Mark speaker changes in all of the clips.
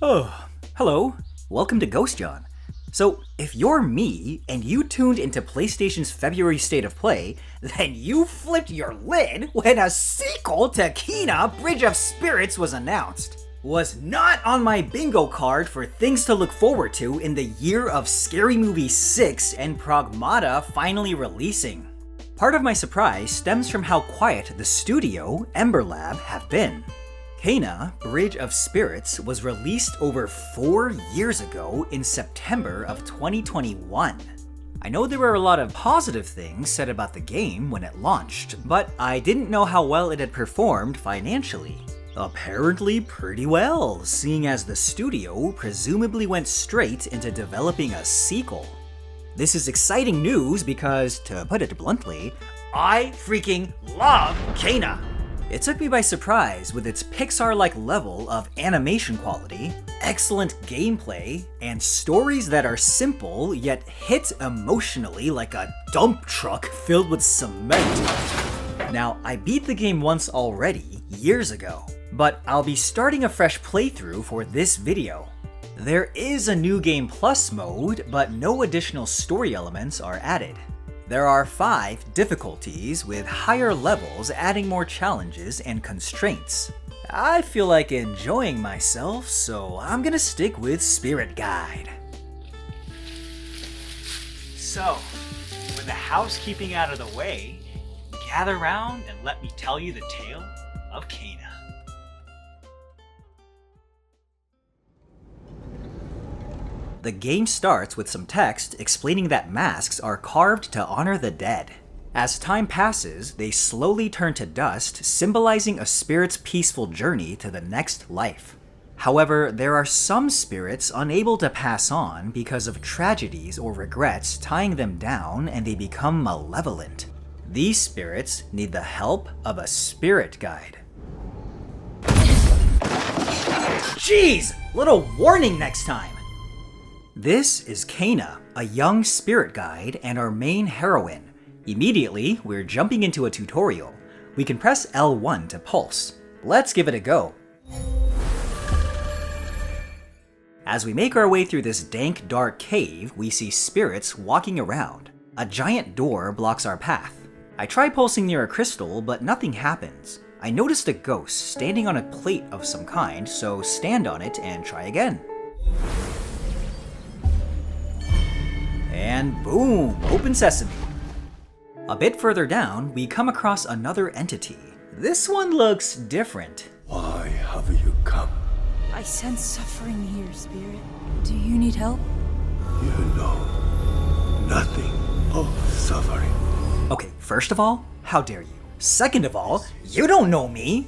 Speaker 1: Oh, hello. Welcome to Ghost Yawn. So, if you're me, and you tuned into PlayStation's February State of Play, then you flipped your lid when a sequel to Kena Bridge of Spirits was announced. Was not on my bingo card for things to look forward to in the year of Scary Movie 6 and Pragmata finally releasing. Part of my surprise stems from how quiet the studio, Ember Lab, have been. Kena Bridge of Spirits was released over 4 years ago in September of 2021. I know there were a lot of positive things said about the game when it launched, but I didn't know how well it had performed financially. Apparently pretty well, seeing as the studio presumably went straight into developing a sequel. This is exciting news because, to put it bluntly, I freaking love Kena! It took me by surprise with its Pixar-like level of animation quality, excellent gameplay, and stories that are simple yet hit emotionally like a dump truck filled with cement. Now, I beat the game once already, years ago, but I'll be starting a fresh playthrough for this video. There is a New Game Plus mode, but no additional story elements are added. There are 5 difficulties, with higher levels adding more challenges and constraints. I feel like enjoying myself, so I'm gonna stick with Spirit Guide. So, with the housekeeping out of the way, gather round and let me tell you the tale of Kena. The game starts with some text explaining that masks are carved to honor the dead. As time passes, they slowly turn to dust, symbolizing a spirit's peaceful journey to the next life. However, there are some spirits unable to pass on because of tragedies or regrets tying them down, and they become malevolent. These spirits need the help of a spirit guide. Jeez! Little warning next time! This is Kena, a young spirit guide and our main heroine. Immediately, we're jumping into a tutorial. We can press L1 to pulse. Let's give it a go. As we make our way through this dank, dark cave, we see spirits walking around. A giant door blocks our path. I try pulsing near a crystal, but nothing happens. I noticed a ghost standing on a plate of some kind, so stand on it and try again. And boom, open sesame. A bit further down, we come across another entity. This one looks different.
Speaker 2: Why have you come?
Speaker 3: I sense suffering here, Spirit. Do you need help?
Speaker 2: You know nothing of suffering.
Speaker 1: Okay, first of all, how dare you? Second of all, you don't know me!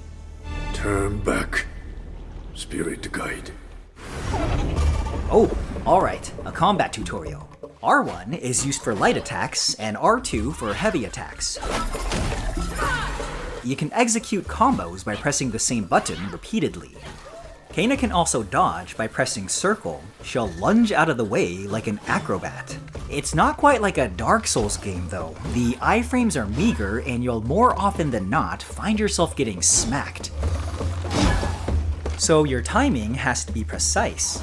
Speaker 2: Turn back, spirit guide.
Speaker 1: Oh, alright, a combat tutorial. R1 is used for light attacks, and R2 for heavy attacks. You can execute combos by pressing the same button repeatedly. Kena can also dodge by pressing circle. She'll lunge out of the way like an acrobat. It's not quite like a Dark Souls game though. The iframes are meager, and you'll more often than not find yourself getting smacked. So your timing has to be precise.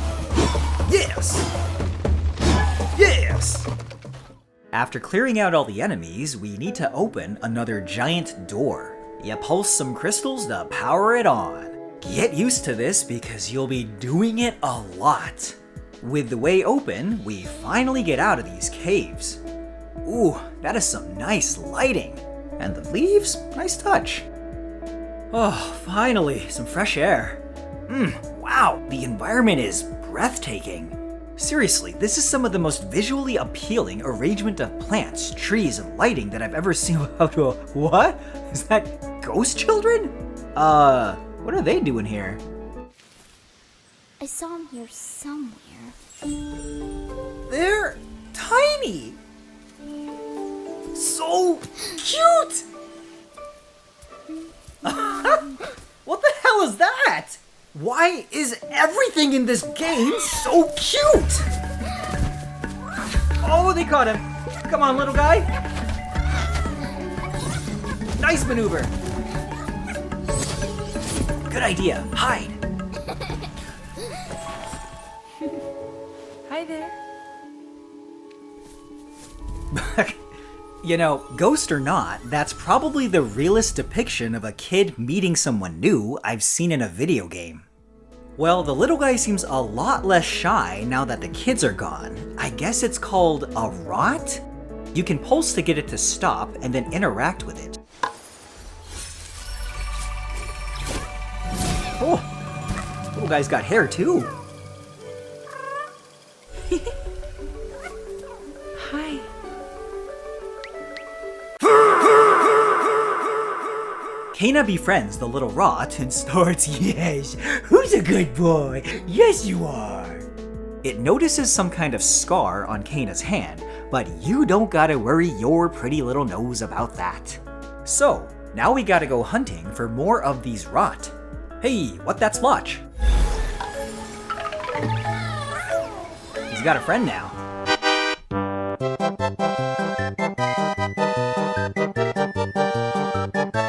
Speaker 1: Yes! Yes! After clearing out all the enemies, we need to open another giant door. You pulse some crystals to power it on. Get used to this because you'll be doing it a lot. With the way open, we finally get out of these caves. Ooh, that is some nice lighting. And the leaves, nice touch. Oh, finally, some fresh air. Wow, the environment is breathtaking. Seriously, this is some of the most visually appealing arrangement of plants, trees, and lighting that I've ever seen. What? Is that ghost children? What are they doing here?
Speaker 4: I saw him here somewhere.
Speaker 1: They're tiny! So cute! What the hell is that? Why is everything in this game so cute? Oh, they caught him. Come on, little guy. Nice maneuver. Good idea. Hide.
Speaker 3: Hi there.
Speaker 1: You know, ghost or not, that's probably the realest depiction of a kid meeting someone new I've seen in a video game. Well, the little guy seems a lot less shy now that the kids are gone. I guess it's called a rot? You can pulse to get it to stop and then interact with it. Oh, little guy's got hair too.
Speaker 3: Hi.
Speaker 1: Kana befriends the little rot and starts, "Yes, who's a good boy? Yes, you are." It notices some kind of scar on Kana's hand, but you don't gotta worry your pretty little nose about that. So, now we gotta go hunting for more of these rot. Hey, what that splotch? He's got a friend now.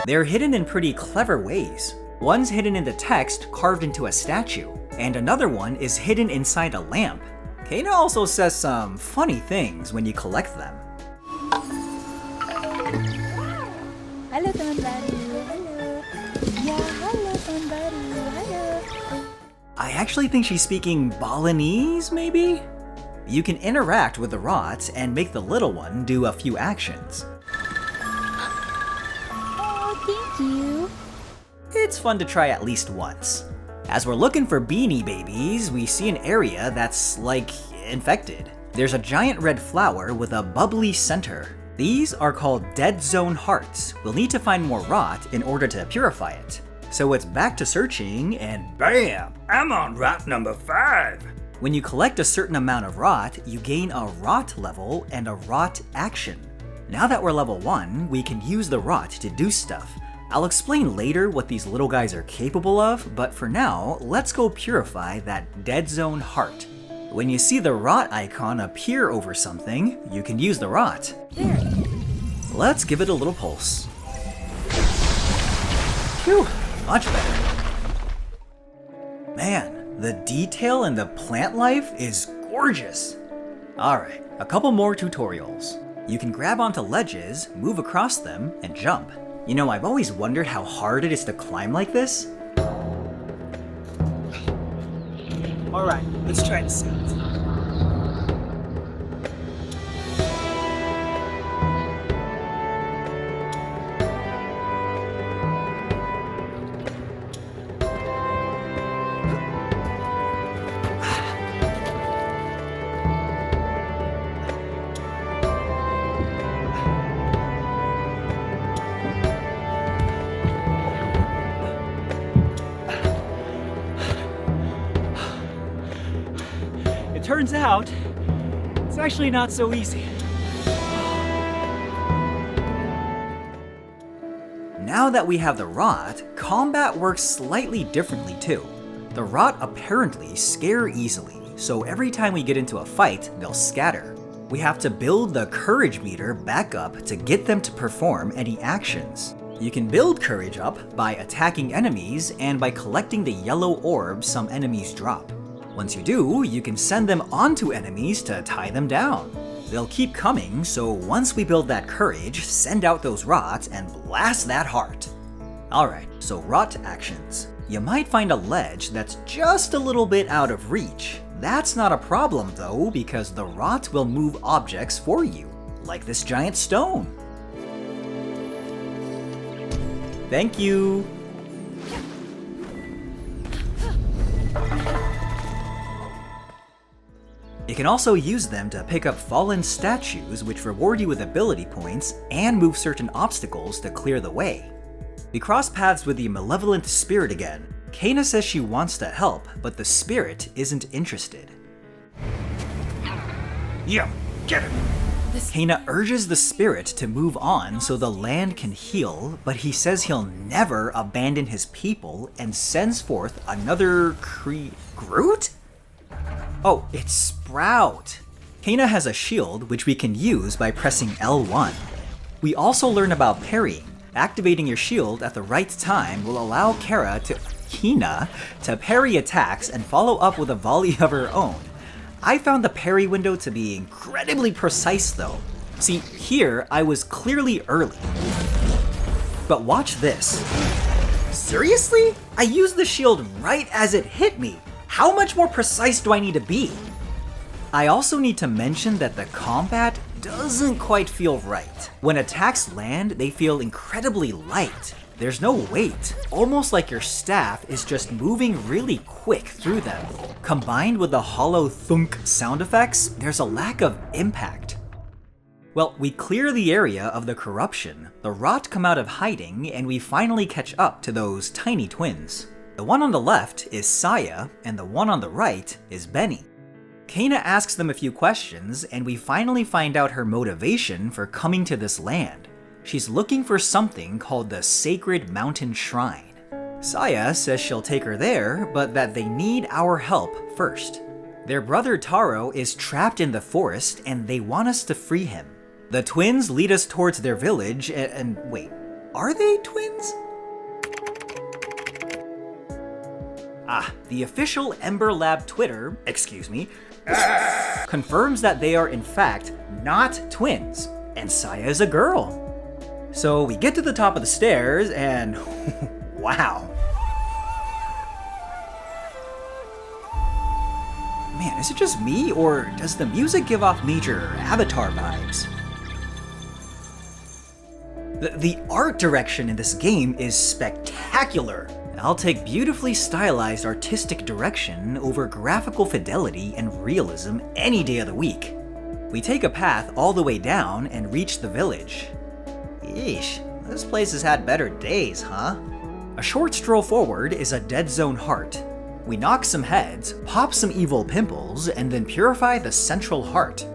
Speaker 1: They're hidden in pretty clever ways. One's hidden in the text carved into a statue, and another one is hidden inside a lamp. Kana also says some funny things when you collect them.
Speaker 3: Halo teman baru. Halo. Ya, halo teman baru. Halo.
Speaker 1: I actually think she's speaking Balinese, maybe? You can interact with the rots and make the little one do a few actions.
Speaker 3: Oh, thank you.
Speaker 1: It's fun to try at least once. As we're looking for beanie babies, we see an area that's, like, infected. There's a giant red flower with a bubbly center. These are called dead zone hearts. We'll need to find more rot in order to purify it. So it's back to searching, and BAM! I'm on rot number 5! When you collect a certain amount of rot, you gain a rot level and a rot action. Now that we're level 1, we can use the rot to do stuff. I'll explain later what these little guys are capable of, but for now, let's go purify that dead zone heart. When you see the rot icon appear over something, you can use the rot.
Speaker 3: There.
Speaker 1: Let's give it a little pulse. Phew, much better. Man, the detail in the plant life is gorgeous. Alright, a couple more tutorials. You can grab onto ledges, move across them, and jump. You know, I've always wondered how hard it is to climb like this. Alright, let's try this out. Turns out, it's actually not so easy. Now that we have the rot, combat works slightly differently too. The rot apparently scare easily, so every time we get into a fight, they'll scatter. We have to build the courage meter back up to get them to perform any actions. You can build courage up by attacking enemies and by collecting the yellow orbs some enemies drop. Once you do, you can send them onto enemies to tie them down. They'll keep coming, so once we build that courage, send out those rots and blast that heart. Alright, so rot actions. You might find a ledge that's just a little bit out of reach. That's not a problem though, because the rot will move objects for you, like this giant stone. Thank you! You can also use them to pick up fallen statues, which reward you with ability points and move certain obstacles to clear the way. We cross paths with the malevolent spirit again. Kana says she wants to help, but the spirit isn't interested.
Speaker 2: Yeah, get him!
Speaker 1: Kana urges the spirit to move on so the land can heal, but he says he'll never abandon his people and sends forth another Groot? Oh, it's Sprout! Kana has a shield which we can use by pressing L1. We also learn about parrying. Activating your shield at the right time will allow Kara to... Hina, to parry attacks and follow up with a volley of her own. I found the parry window to be incredibly precise though. See, here I was clearly early. But watch this. Seriously? I used the shield right as it hit me. How much more precise do I need to be? I also need to mention that the combat doesn't quite feel right. When attacks land, they feel incredibly light. There's no weight, almost like your staff is just moving really quick through them. Combined with the hollow thunk sound effects, there's a lack of impact. Well, we clear the area of the corruption, the rot come out of hiding, and we finally catch up to those tiny twins. The one on the left is Saya, and the one on the right is Benny. Kena asks them a few questions, and we finally find out her motivation for coming to this land. She's looking for something called the Sacred Mountain Shrine. Saya says she'll take her there, but that they need our help first. Their brother Taro is trapped in the forest, and they want us to free him. The twins lead us towards their village, and wait, are they twins? The official Ember Lab Twitter, confirms that they are in fact not twins, and Saya is a girl. So we get to the top of the stairs, and wow. Man, is it just me, or does the music give off major Avatar vibes? The art direction in this game is spectacular. I'll take beautifully stylized artistic direction over graphical fidelity and realism any day of the week. We take a path all the way down and reach the village. Eesh, this place has had better days, huh? A short stroll forward is a dead zone heart. We knock some heads, pop some evil pimples, and then purify the central heart.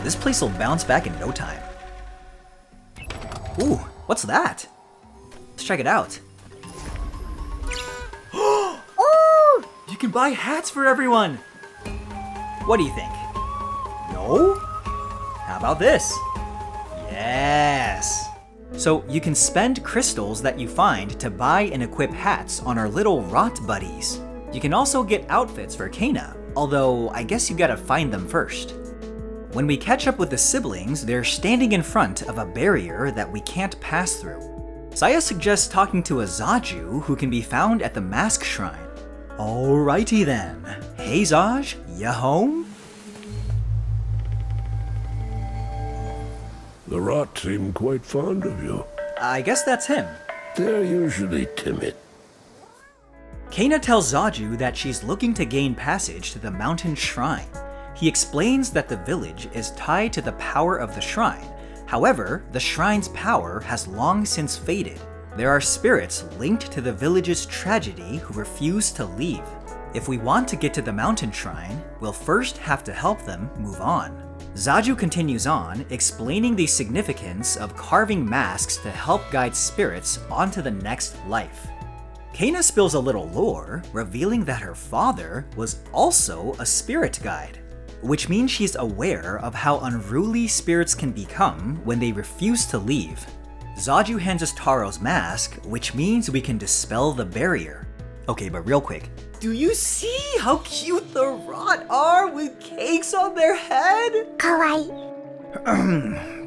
Speaker 1: This place will bounce back in no time. Ooh, what's that? Let's check it out. Oh! You can buy hats for everyone! What do you think? No? How about this? Yes! So you can spend crystals that you find to buy and equip hats on our little rot buddies. You can also get outfits for Kena, although I guess you gotta find them first. When we catch up with the siblings, they're standing in front of a barrier that we can't pass through. Saya suggests talking to a Zaju who can be found at the Mask Shrine. Alrighty then. Hey Zaj, ya home?
Speaker 2: The rot seem quite fond of you.
Speaker 1: I guess that's him.
Speaker 2: They're usually timid.
Speaker 1: Kena tells Zaju that she's looking to gain passage to the mountain shrine. He explains that the village is tied to the power of the shrine. However, the shrine's power has long since faded. There are spirits linked to the village's tragedy who refuse to leave. If we want to get to the mountain shrine, we'll first have to help them move on. Zaju continues on, explaining the significance of carving masks to help guide spirits onto the next life. Kena spills a little lore, revealing that her father was also a spirit guide, which means she's aware of how unruly spirits can become when they refuse to leave. Zaju hands us Taro's mask, which means we can dispel the barrier. Okay, but real quick, do you see how cute the rot are with cakes on their head?
Speaker 4: Kawaii.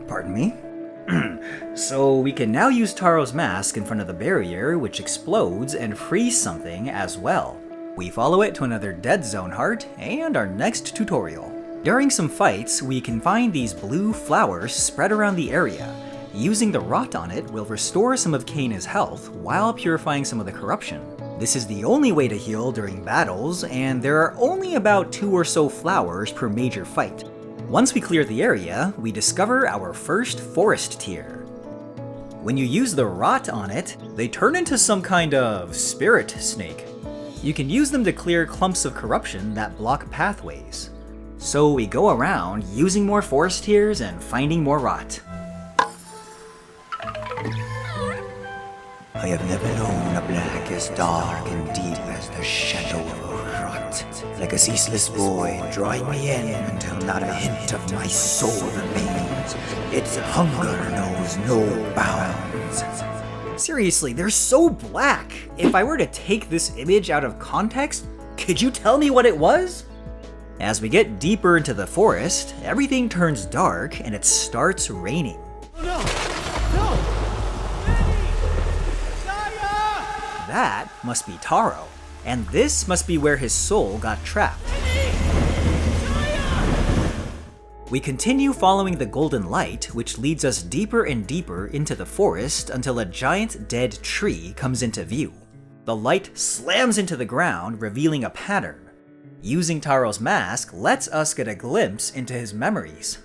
Speaker 1: Pardon me? So we can now use Taro's mask in front of the barrier, which explodes and frees something as well. We follow it to another dead zone heart and our next tutorial. During some fights, we can find these blue flowers spread around the area. Using the rot on it will restore some of Kena's health while purifying some of the corruption. This is the only way to heal during battles, and there are only about 2 or so flowers per major fight. Once we clear the area, we discover our first forest tier. When you use the rot on it, they turn into some kind of spirit snake. You can use them to clear clumps of corruption that block pathways. So we go around using more forest tiers and finding more rot. I have never known a black as dark and deep as the shadow of a rot. heart, like a ceaseless void, drawing me in until not a hint of my soul remains. Its hunger knows no bounds. Seriously, they're so black. If I were to take this image out of context, could you tell me what it was? As we get deeper into the forest, everything turns dark and it starts raining. That must be Taro, and this must be where his soul got trapped. We continue following the golden light, which leads us deeper and deeper into the forest until a giant dead tree comes into view. The light slams into the ground, revealing a pattern. Using Taro's mask lets us get a glimpse into his memories.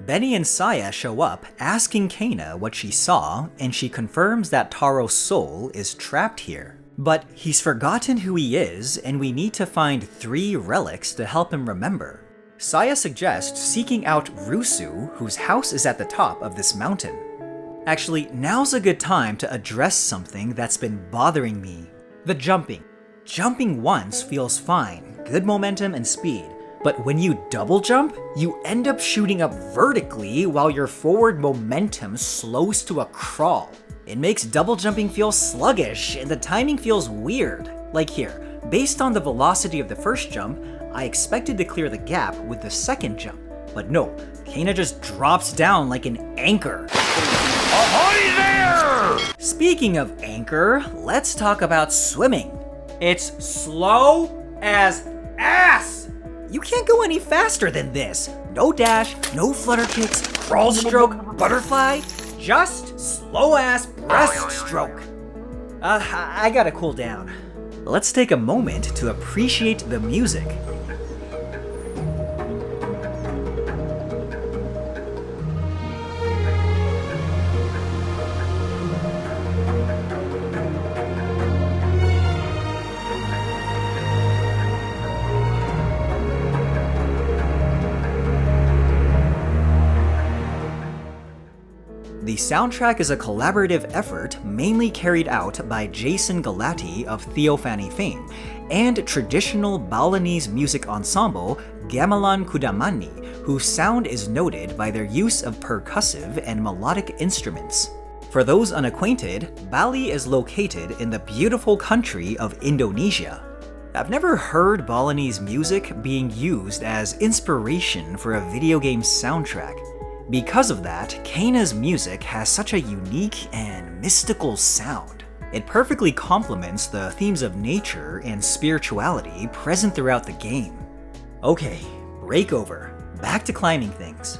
Speaker 1: Benny and Saya show up, asking Kana what she saw, and she confirms that Taro's soul is trapped here. But he's forgotten who he is, and we need to find 3 relics to help him remember. Saya suggests seeking out Rusu, whose house is at the top of this mountain. Actually, now's a good time to address something that's been bothering me. The jumping. Jumping once feels fine, good momentum and speed. But when you double jump, you end up shooting up vertically while your forward momentum slows to a crawl. It makes double jumping feel sluggish and the timing feels weird. Like here, based on the velocity of the first jump, I expected to clear the gap with the second jump. But no, Kana just drops down like an anchor.
Speaker 2: Ahoy there!
Speaker 1: Speaking of anchor, let's talk about swimming. It's slow as ass! You can't go any faster than this. No dash, no flutter kicks, crawl stroke, butterfly, just slow-ass breaststroke. I gotta cool down. Let's take a moment to appreciate the music. The soundtrack is a collaborative effort mainly carried out by Jason Galati of Theophany fame and traditional Balinese music ensemble Gamelan Kudamani, whose sound is noted by their use of percussive and melodic instruments. For those unacquainted, Bali is located in the beautiful country of Indonesia. I've never heard Balinese music being used as inspiration for a video game soundtrack. Because of that, Kana's music has such a unique and mystical sound. It perfectly complements the themes of nature and spirituality present throughout the game. Okay, break over. Back to climbing things.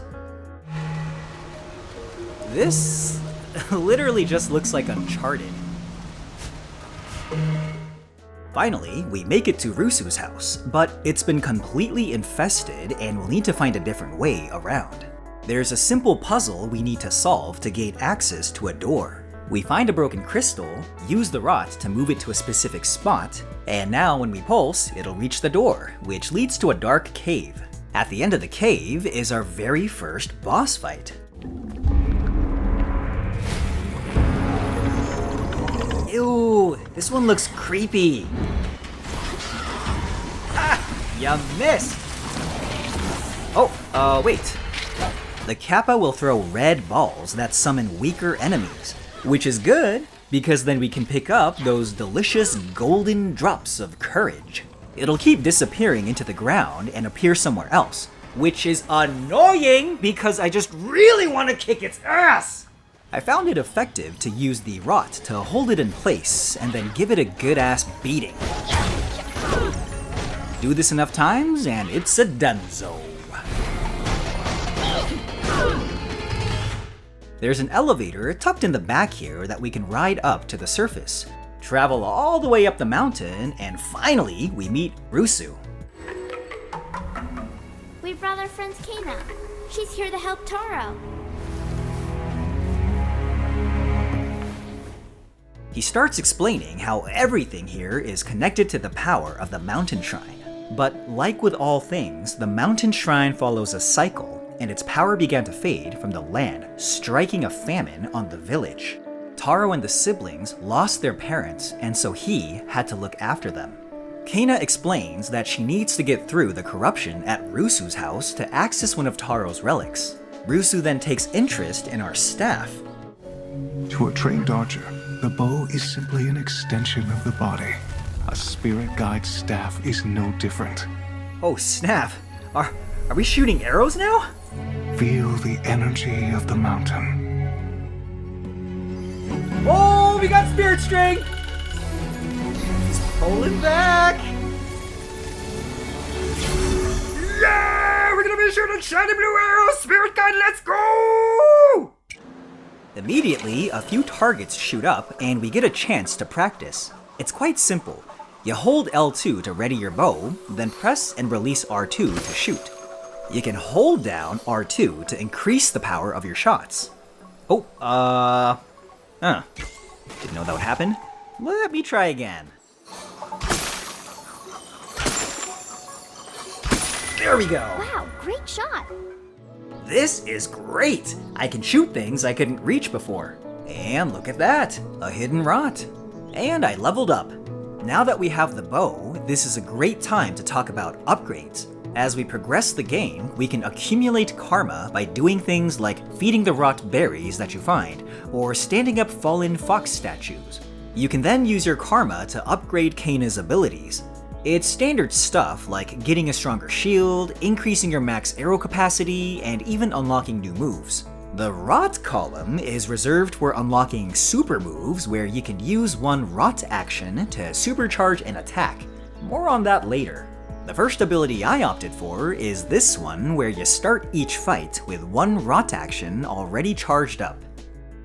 Speaker 1: This literally just looks like Uncharted. Finally, we make it to Rusu's house, but it's been completely infested and we'll need to find a different way around. There's a simple puzzle we need to solve to gain access to a door. We find a broken crystal, use the rod to move it to a specific spot, and now when we pulse, it'll reach the door, which leads to a dark cave. At the end of the cave is our very first boss fight. Ew, this one looks creepy. Ah, you missed! Oh, wait. The Kappa will throw red balls that summon weaker enemies, which is good because then we can pick up those delicious golden drops of courage. It'll keep disappearing into the ground and appear somewhere else, which is annoying because I just really want to kick its ass! I found it effective to use the rot to hold it in place and then give it a good ass beating. Do this enough times and it's a donezo. There's an elevator tucked in the back here that we can ride up to the surface, travel all the way up the mountain, and finally we meet Rusu.
Speaker 4: We brought our friend Kana. She's here to help Taro.
Speaker 1: He starts explaining how everything here is connected to the power of the mountain shrine. But like with all things, the mountain shrine follows a cycle, and its power began to fade from the land, striking a famine on the village. Taro and the siblings lost their parents, and so he had to look after them. Kena explains that she needs to get through the corruption at Rusu's house to access one of Taro's relics. Rusu then takes interest in our staff.
Speaker 5: To a trained archer, the bow is simply an extension of the body. A spirit guide's staff is no different.
Speaker 1: Oh snap! Are we shooting arrows now?
Speaker 5: Feel the energy of the mountain.
Speaker 1: Oh, we got spirit strength! He's pulling back! Yeah! We're gonna be shooting shiny blue arrows! Spirit guide, let's go! Immediately, a few targets shoot up, and we get a chance to practice. It's quite simple. You hold L2 to ready your bow, then press and release R2 to shoot. You can hold down R2 to increase the power of your shots. Oh, didn't know that would happen. Let me try again. There we go.
Speaker 4: Wow, great shot.
Speaker 1: This is great! I can shoot things I couldn't reach before. And look at that, a hidden rot. And I leveled up. Now that we have the bow, this is a great time to talk about upgrades. As we progress the game, we can accumulate karma by doing things like feeding the rot berries that you find, or standing up fallen fox statues. You can then use your karma to upgrade Kena's abilities. It's standard stuff like getting a stronger shield, increasing your max arrow capacity, and even unlocking new moves. The Rot column is reserved for unlocking super moves where you can use one Rot action to supercharge an attack. More on that later. The first ability I opted for is this one where you start each fight with one Rot action already charged up.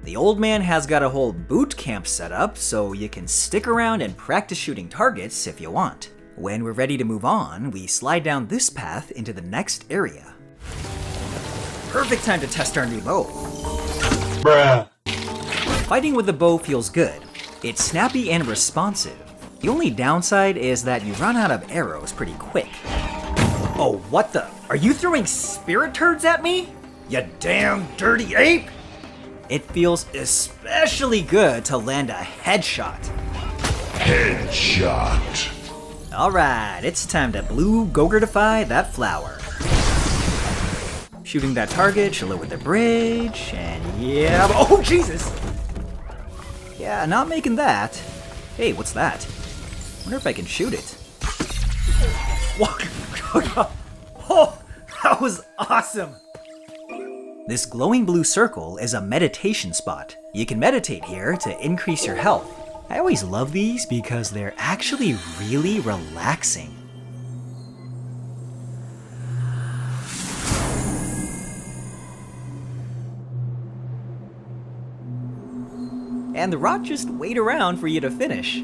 Speaker 1: The old man has got a whole boot camp set up so you can stick around and practice shooting targets if you want. When we're ready to move on, we slide down this path into the next area. Perfect time to test our new bow.
Speaker 2: Bruh.
Speaker 1: Fighting with the bow feels good. It's snappy and responsive. The only downside is that you run out of arrows pretty quick. Oh, what the? Are you throwing spirit turds at me? You damn dirty ape! It feels especially good to land a headshot.
Speaker 2: Headshot.
Speaker 1: Alright, it's time to blue Gogurtify that flower. Shooting that target, chill it with the bridge, and yeah, oh Jesus! Yeah, not making that. Hey, what's that? Wonder if I can shoot it. Oh, that was awesome! This glowing blue circle is a meditation spot. You can meditate here to increase your health. I always love these because they're actually really relaxing. And the rot just wait around for you to finish.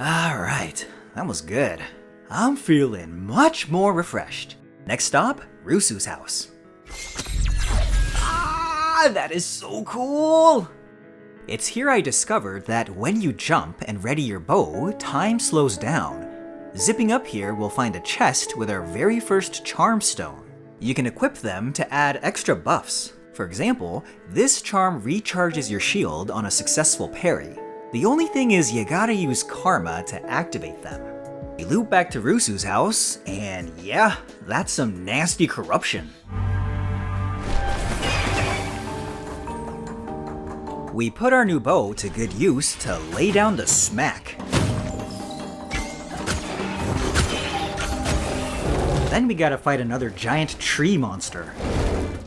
Speaker 1: Alright, that was good. I'm feeling much more refreshed. Next stop, Rusu's house. Ah, that is so cool! It's here I discovered that when you jump and ready your bow, time slows down. Zipping up here, we'll find a chest with our very first charm stone. You can equip them to add extra buffs. For example, this charm recharges your shield on a successful parry. The only thing is you gotta use karma to activate them. We loop back to Rusu's house, and yeah, that's some nasty corruption. We put our new bow to good use to lay down the smack. Then we gotta fight another giant tree monster.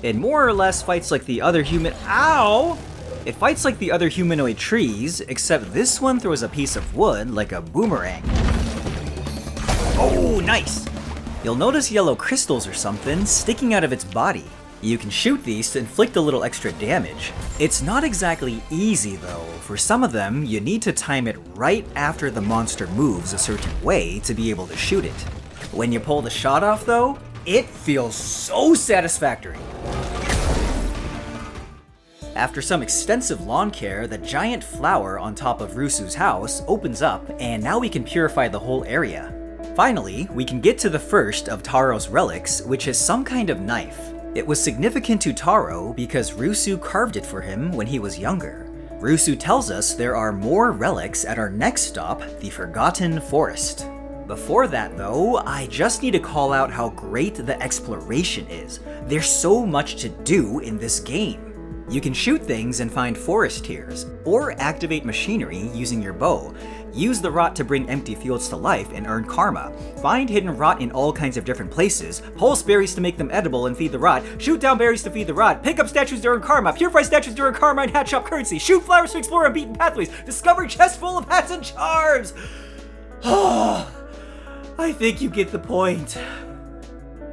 Speaker 1: It more or less fights like the other Ow! It fights like the other humanoid trees, except this one throws a piece of wood like a boomerang. Oh, nice! You'll notice yellow crystals or something sticking out of its body. You can shoot these to inflict a little extra damage. It's not exactly easy though. For some of them, you need to time it right after the monster moves a certain way to be able to shoot it. When you pull the shot off though, it feels so satisfactory. After some extensive lawn care, the giant flower on top of Rusu's house opens up, and now we can purify the whole area. Finally, we can get to the first of Taro's relics, which is some kind of knife. It was significant to Taro because Rusu carved it for him when he was younger. Rusu tells us there are more relics at our next stop, the Forgotten Forest. Before that though, I just need to call out how great the exploration is. There's so much to do in this game. You can shoot things and find forest tears, or activate machinery using your bow. Use the rot to bring empty fields to life and earn karma. Find hidden rot in all kinds of different places. Pulse berries to make them edible and feed the rot. Shoot down berries to feed the rot. Pick up statues to earn karma. Purify statues to earn karma and hatch up currency. Shoot flowers to explore unbeaten pathways. Discover chests full of hats and charms. I think you get the point.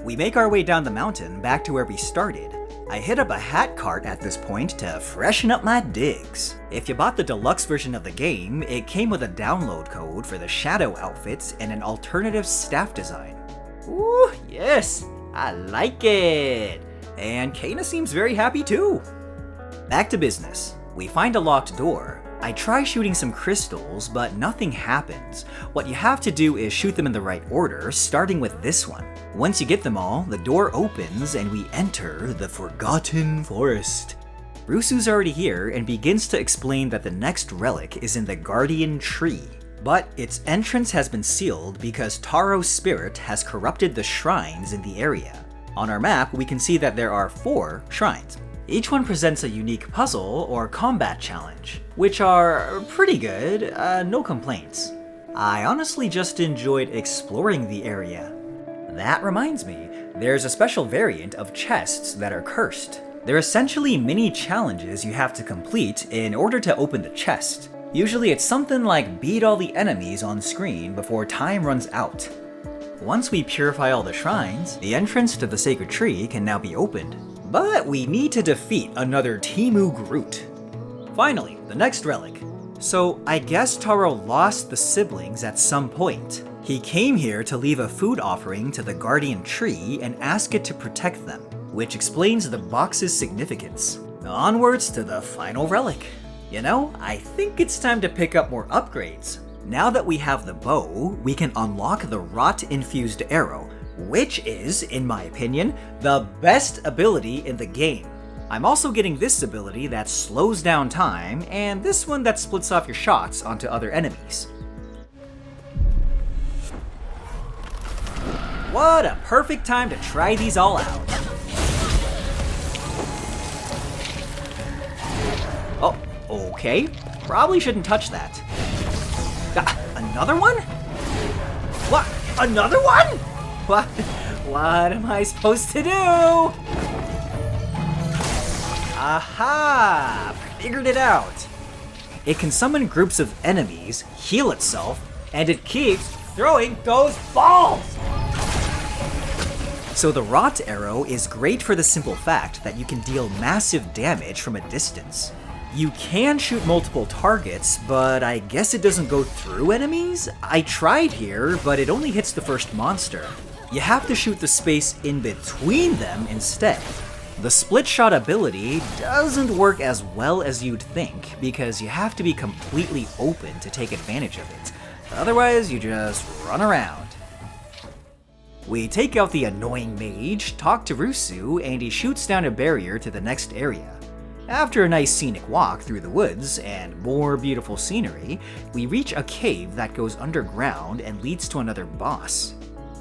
Speaker 1: We make our way down the mountain back to where we started. I hit up a hat cart at this point to freshen up my digs. If you bought the deluxe version of the game, it came with a download code for the shadow outfits and an alternative staff design. Ooh, yes, I like it. And Kana seems very happy too. Back to business. We find a locked door. I try shooting some crystals, but nothing happens. What you have to do is shoot them in the right order, starting with this one. Once you get them all, the door opens and we enter the Forgotten Forest. Rusu's already here and begins to explain that the next relic is in the Guardian Tree. But its entrance has been sealed because Taro's spirit has corrupted the shrines in the area. On our map, we can see that there are 4 shrines. Each one presents a unique puzzle or combat challenge, which are pretty good, no complaints. I honestly just enjoyed exploring the area. That reminds me, there's a special variant of chests that are cursed. They're essentially mini challenges you have to complete in order to open the chest. Usually it's something like beat all the enemies on screen before time runs out. Once we purify all the shrines, the entrance to the sacred tree can now be opened. But we need to defeat another Timu Groot. Finally, the next relic. So I guess Taro lost the siblings at some point. He came here to leave a food offering to the Guardian Tree and ask it to protect them, which explains the box's significance. Onwards to the final relic. You know, I think it's time to pick up more upgrades. Now that we have the bow, we can unlock the rot-infused arrow, which is, in my opinion, the best ability in the game. I'm also getting this ability that slows down time, and this one that splits off your shots onto other enemies. What a perfect time to try these all out. Oh, okay. Probably shouldn't touch that. Another one? What? Another one? What am I supposed to do? Aha! Figured it out. It can summon groups of enemies, heal itself, and it keeps throwing those balls! So the rot arrow is great for the simple fact that you can deal massive damage from a distance. You can shoot multiple targets, but I guess it doesn't go through enemies? I tried here, but it only hits the first monster. You have to shoot the space in between them instead. The split shot ability doesn't work as well as you'd think, because you have to be completely open to take advantage of it. Otherwise, you just run around. We take out the annoying mage, talk to Rusu, and he shoots down a barrier to the next area. After a nice scenic walk through the woods and more beautiful scenery, we reach a cave that goes underground and leads to another boss.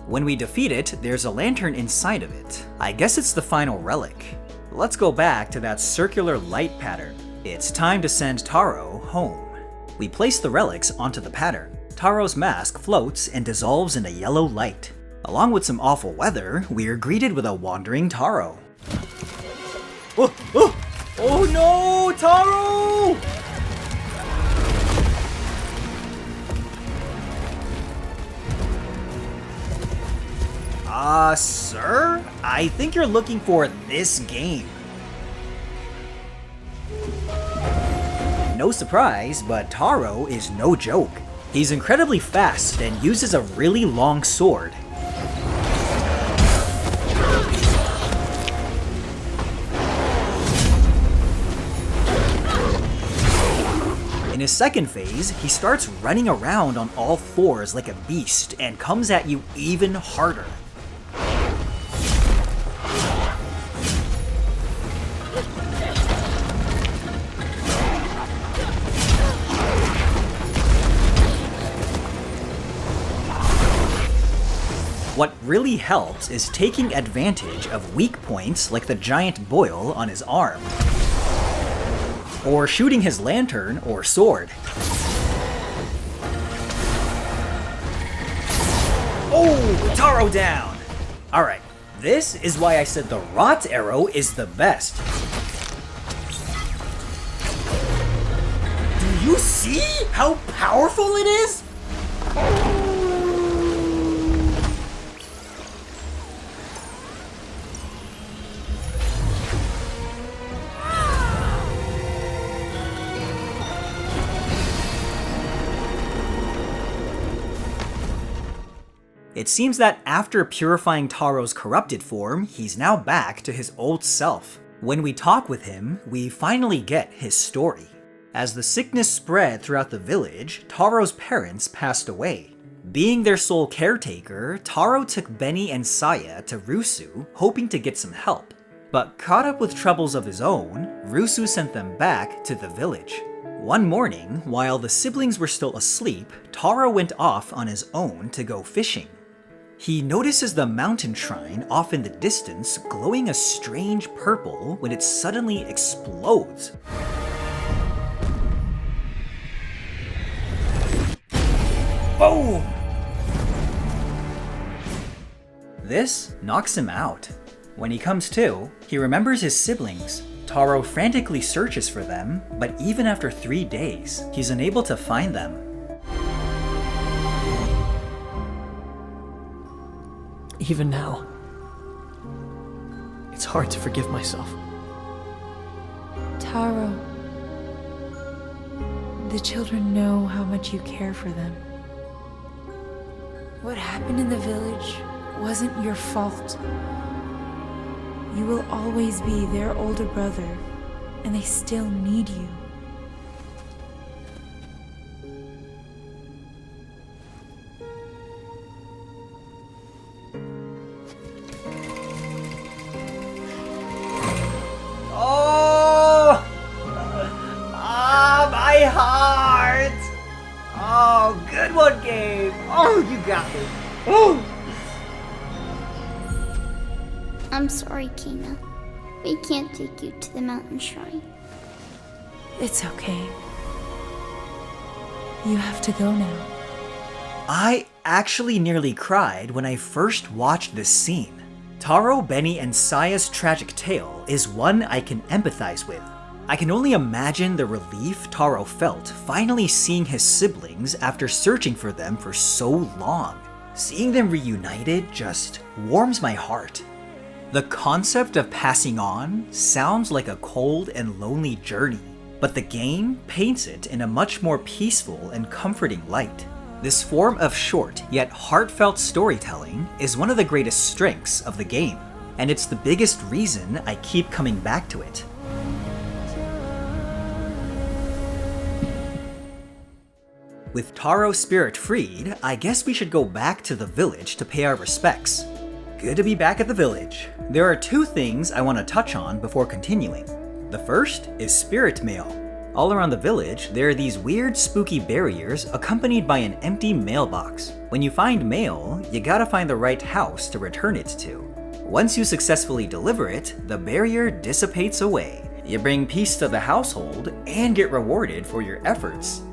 Speaker 1: When we defeat it, there's a lantern inside of it. I guess it's the final relic. Let's go back to that circular light pattern. It's time to send Taro home. We place the relics onto the pattern. Taro's mask floats and dissolves in a yellow light. Along with some awful weather, we're greeted with a wandering Taro. Oh no, Taro! Sir? I think you're looking for this game. No surprise, but Taro is no joke. He's incredibly fast and uses a really long sword. his second phase, he starts running around on all fours like a beast and comes at you even harder. What really helps is taking advantage of weak points like the giant boil on his arm, or shooting his lantern or sword. Oh, Taro down! Alright, this is why I said the rot arrow is the best. Do you see how powerful it is? It seems that after purifying Taro's corrupted form, he's now back to his old self. When we talk with him, we finally get his story. As the sickness spread throughout the village, Taro's parents passed away. Being their sole caretaker, Taro took Benny and Saya to Rusu, hoping to get some help. But caught up with troubles of his own, Rusu sent them back to the village. One morning, while the siblings were still asleep, Taro went off on his own to go fishing. He notices the mountain shrine off in the distance glowing a strange purple when it suddenly explodes. Boom! This knocks him out. When he comes to, he remembers his siblings. Taro frantically searches for them, but even after 3 days, he's unable to find them.
Speaker 6: Even now, it's hard to forgive myself.
Speaker 3: Taro, the children know how much you care for them. What happened in the village wasn't your fault. You will always be their older brother, and they still need you.
Speaker 1: My heart! Oh, good one, Gabe! Oh, you got me! Oh!
Speaker 4: I'm sorry, Kina. We can't take you to the mountain shrine.
Speaker 3: It's okay. You have to go now.
Speaker 1: I actually nearly cried when I first watched this scene. Taro, Benny, and Saya's tragic tale is one I can empathize with. I can only imagine the relief Taro felt finally seeing his siblings after searching for them for so long. Seeing them reunited just warms my heart. The concept of passing on sounds like a cold and lonely journey, but the game paints it in a much more peaceful and comforting light. This form of short yet heartfelt storytelling is one of the greatest strengths of the game, and it's the biggest reason I keep coming back to it. With Taro's spirit freed, I guess we should go back to the village to pay our respects. Good to be back at the village. There are 2 things I want to touch on before continuing. The first is spirit mail. All around the village, there are these weird spooky barriers accompanied by an empty mailbox. When you find mail, you gotta find the right house to return it to. Once you successfully deliver it, the barrier dissipates away. You bring peace to the household and get rewarded for your efforts.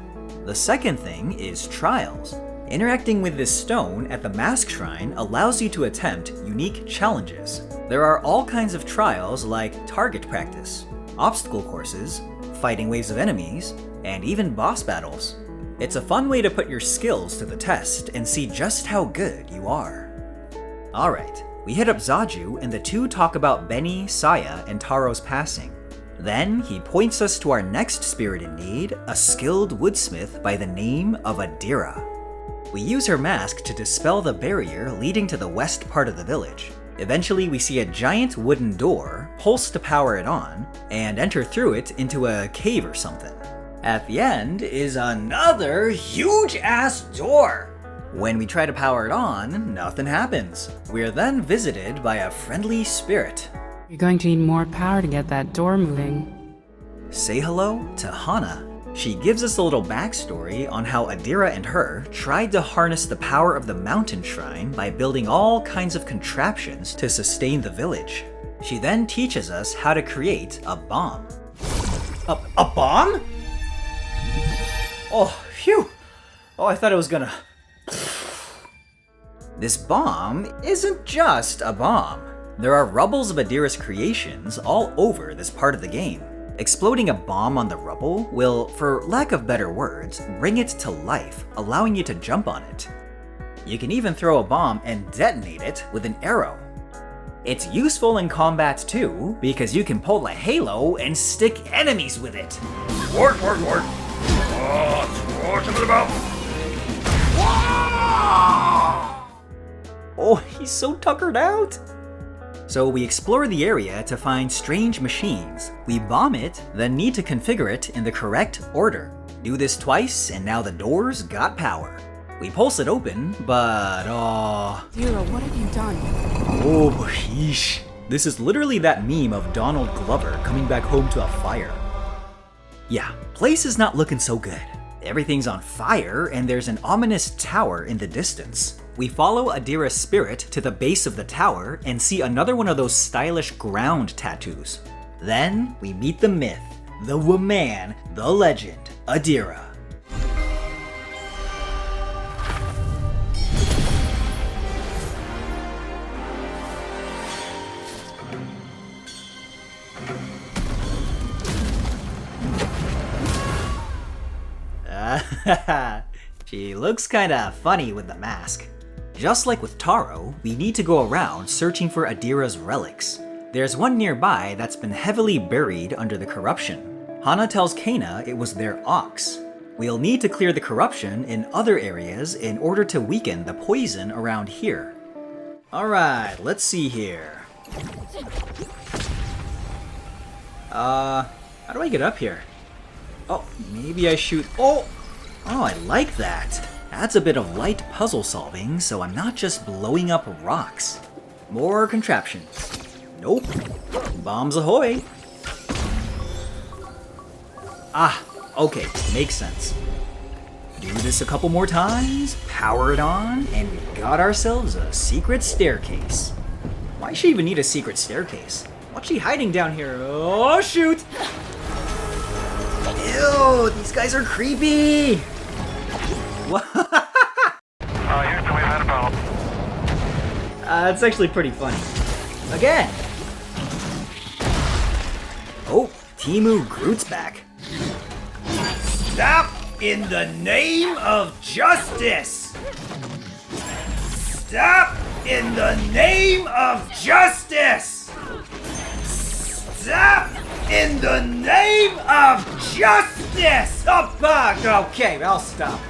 Speaker 1: The second thing is trials. Interacting with this stone at the Mask Shrine allows you to attempt unique challenges. There are all kinds of trials like target practice, obstacle courses, fighting waves of enemies, and even boss battles. It's a fun way to put your skills to the test and see just how good you are. Alright, we hit up Zaju and the 2 talk about Benny, Saya, and Taro's passing. Then he points us to our next spirit in need, a skilled woodsmith by the name of Adira. We use her mask to dispel the barrier leading to the west part of the village. Eventually we see a giant wooden door, pulse to power it on, and enter through it into a cave or something. At the end is another huge-ass door. When we try to power it on, nothing happens. We are then visited by a friendly spirit.
Speaker 7: You're going to need more power to get that door moving.
Speaker 1: Say hello to Hana. She gives us a little backstory on how Adira and her tried to harness the power of the mountain shrine by building all kinds of contraptions to sustain the village. She then teaches us how to create a bomb. A bomb? Oh, phew! Oh, I thought it was gonna... This bomb isn't just a bomb. There are rubbles of Adira's creations all over this part of the game. Exploding a bomb on the rubble will, for lack of better words, bring it to life, allowing you to jump on it. You can even throw a bomb and detonate it with an arrow. It's useful in combat too, because you can pull a halo and stick enemies with it.
Speaker 2: Work.
Speaker 1: Oh, he's so tuckered out! So we explore the area to find strange machines. We bomb it, then need to configure it in the correct order. Do this twice, and now the doors got power. We pulse it open, but
Speaker 7: Adira, what have you done?
Speaker 1: oh, yeesh. This is literally that meme of Donald Glover coming back home to a fire. Yeah, place is not looking so good. Everything's on fire, and there's an ominous tower in the distance. We follow Adira's spirit to the base of the tower and see another one of those stylish ground tattoos. Then we meet the myth, the woman, the legend, Adira. She looks kinda funny with the mask. Just like with Taro, we need to go around searching for Adira's relics. There's one nearby that's been heavily buried under the corruption. Hana tells Kana it was their ox. We'll need to clear the corruption in other areas in order to weaken the poison around here. Alright, let's see here. How do I get up here? Oh, maybe I shoot... Oh, I like that. That's a bit of light puzzle solving, so I'm not just blowing up rocks. More contraptions. Nope. Bombs ahoy. Ah, okay, makes sense. Do this a couple more times, power it on, and we got ourselves a secret staircase. Why she even need a secret staircase? What's she hiding down here? Oh, shoot! Ew, these guys are creepy! What?
Speaker 2: Here's the way that about.
Speaker 1: It's actually pretty funny. Again! Oh, Timu Groot's back. Stop in the name of justice! Stop in the name of justice! Stop in the name of justice! Oh, fuck! Okay, I'll stop.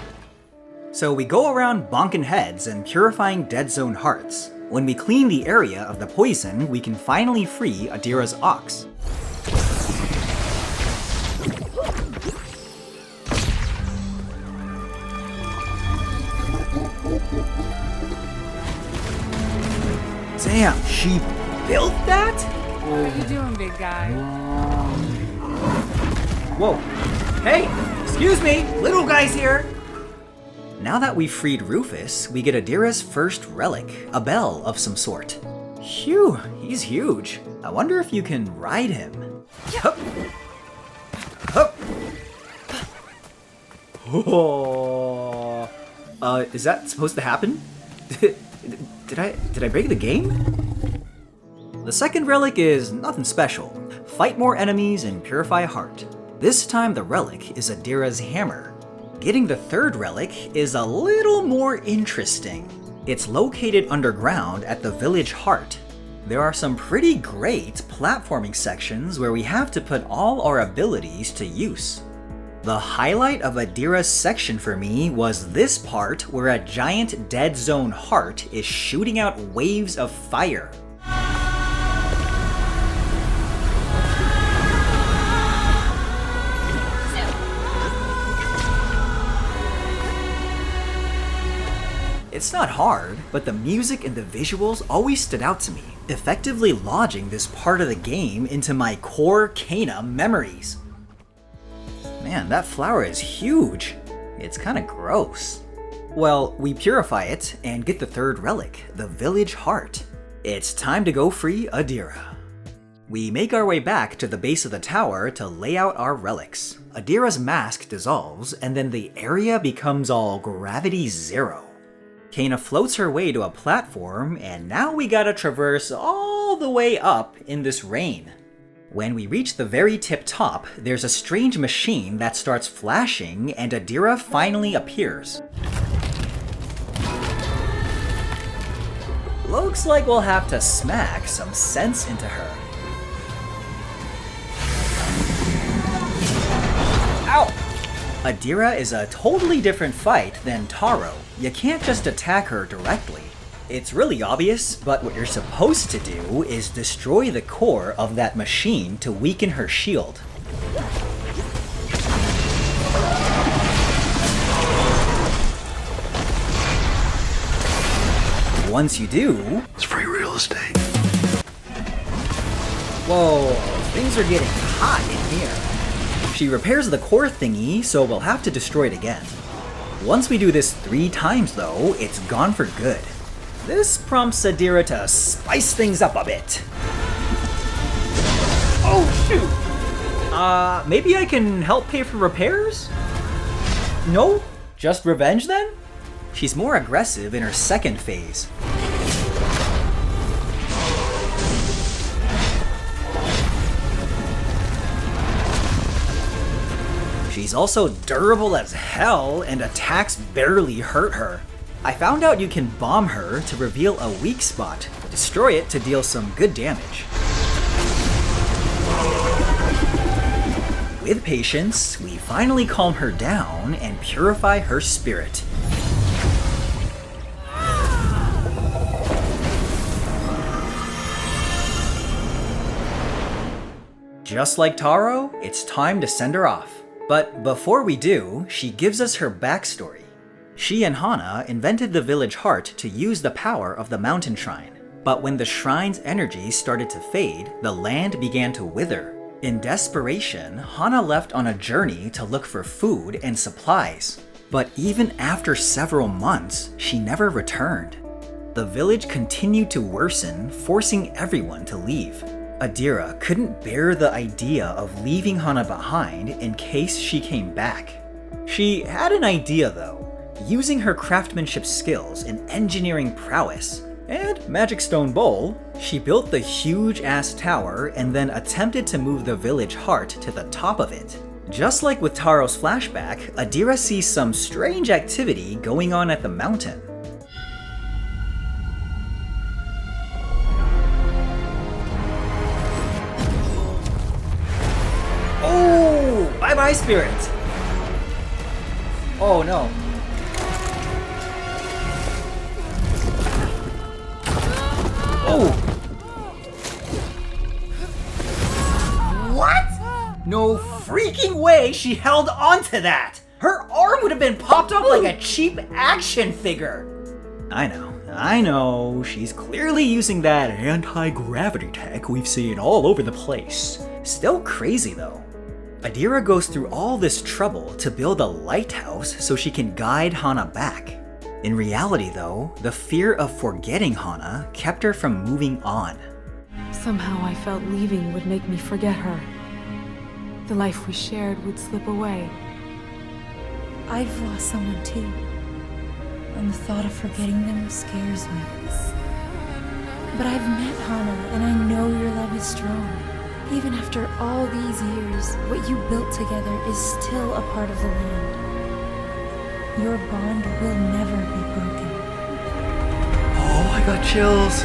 Speaker 1: So we go around bonking heads and purifying dead zone hearts. When we clean the area of the poison, we can finally free Adira's ox. Damn, she built that?
Speaker 7: What are you doing, big guy?
Speaker 1: Whoa. Hey, excuse me, little guy's here. Now that we've freed Rufus, we get Adira's first relic, a bell of some sort. Phew, he's huge. I wonder if you can ride him. Hup. Hup. Oh. Is that supposed to happen? Did I break the game? The second relic is nothing special. Fight more enemies and purify a heart. This time the relic is Adira's hammer. Getting the third relic is a little more interesting. It's located underground at the village heart. There are some pretty great platforming sections where we have to put all our abilities to use. The highlight of Adira's section for me was this part where a giant dead zone heart is shooting out waves of fire. It's not hard, but the music and the visuals always stood out to me, effectively lodging this part of the game into my core Kana memories. Man, that flower is huge. It's kinda gross. Well, we purify it and get the third relic, the village heart. It's time to go free Adira. We make our way back to the base of the tower to lay out our relics. Adira's mask dissolves, and then the area becomes all gravity zero. Kana floats her way to a platform, and now we gotta traverse all the way up in this rain. When we reach the very tip top, there's a strange machine that starts flashing, and Adira finally appears. Looks like we'll have to smack some sense into her. Ow! Adira is a totally different fight than Taro. You can't just attack her directly. It's really obvious, but what you're supposed to do is destroy the core of that machine to weaken her shield. Once you do...
Speaker 5: It's free real estate.
Speaker 1: Whoa, things are getting hot in here. She repairs the core thingy, so we'll have to destroy it again. Once we do this 3 times though, it's gone for good. This prompts Adira to spice things up a bit. Oh shoot! Maybe I can help pay for repairs? No? Just revenge then? She's more aggressive in her second phase. She's also durable as hell, and attacks barely hurt her. I found out you can bomb her to reveal a weak spot, destroy it to deal some good damage. With patience, we finally calm her down and purify her spirit. Just like Taro, it's time to send her off. But before we do, she gives us her backstory. She and Hana invented the village heart to use the power of the mountain shrine. But when the shrine's energy started to fade, the land began to wither. In desperation, Hana left on a journey to look for food and supplies. But even after several months, she never returned. The village continued to worsen, forcing everyone to leave. Adira couldn't bear the idea of leaving Hana behind in case she came back. She had an idea though. Using her craftsmanship skills and engineering prowess and Magic Stone Bowl, she built the huge-ass tower and then attempted to move the village heart to the top of it. Just like with Taro's flashback, Adira sees some strange activity going on at the mountain. Oh! Bye-bye, spirit! Oh no. Oh! What? No freaking way she held onto that! Her arm would have been popped off like a cheap action figure! I know, she's clearly using that anti-gravity tech we've seen all over the place. Still crazy though. Adira goes through all this trouble to build a lighthouse so she can guide Hana back. In reality though, the fear of forgetting Hana kept her from moving on.
Speaker 7: Somehow I felt leaving would make me forget her. The life we shared would slip away.
Speaker 3: I've lost someone too, and the thought of forgetting them scares me. But I've met Hana, and I know your love is strong. Even after all these years, what you built together is still a part of the land. Your bond will never be broken.
Speaker 1: Oh, I got chills.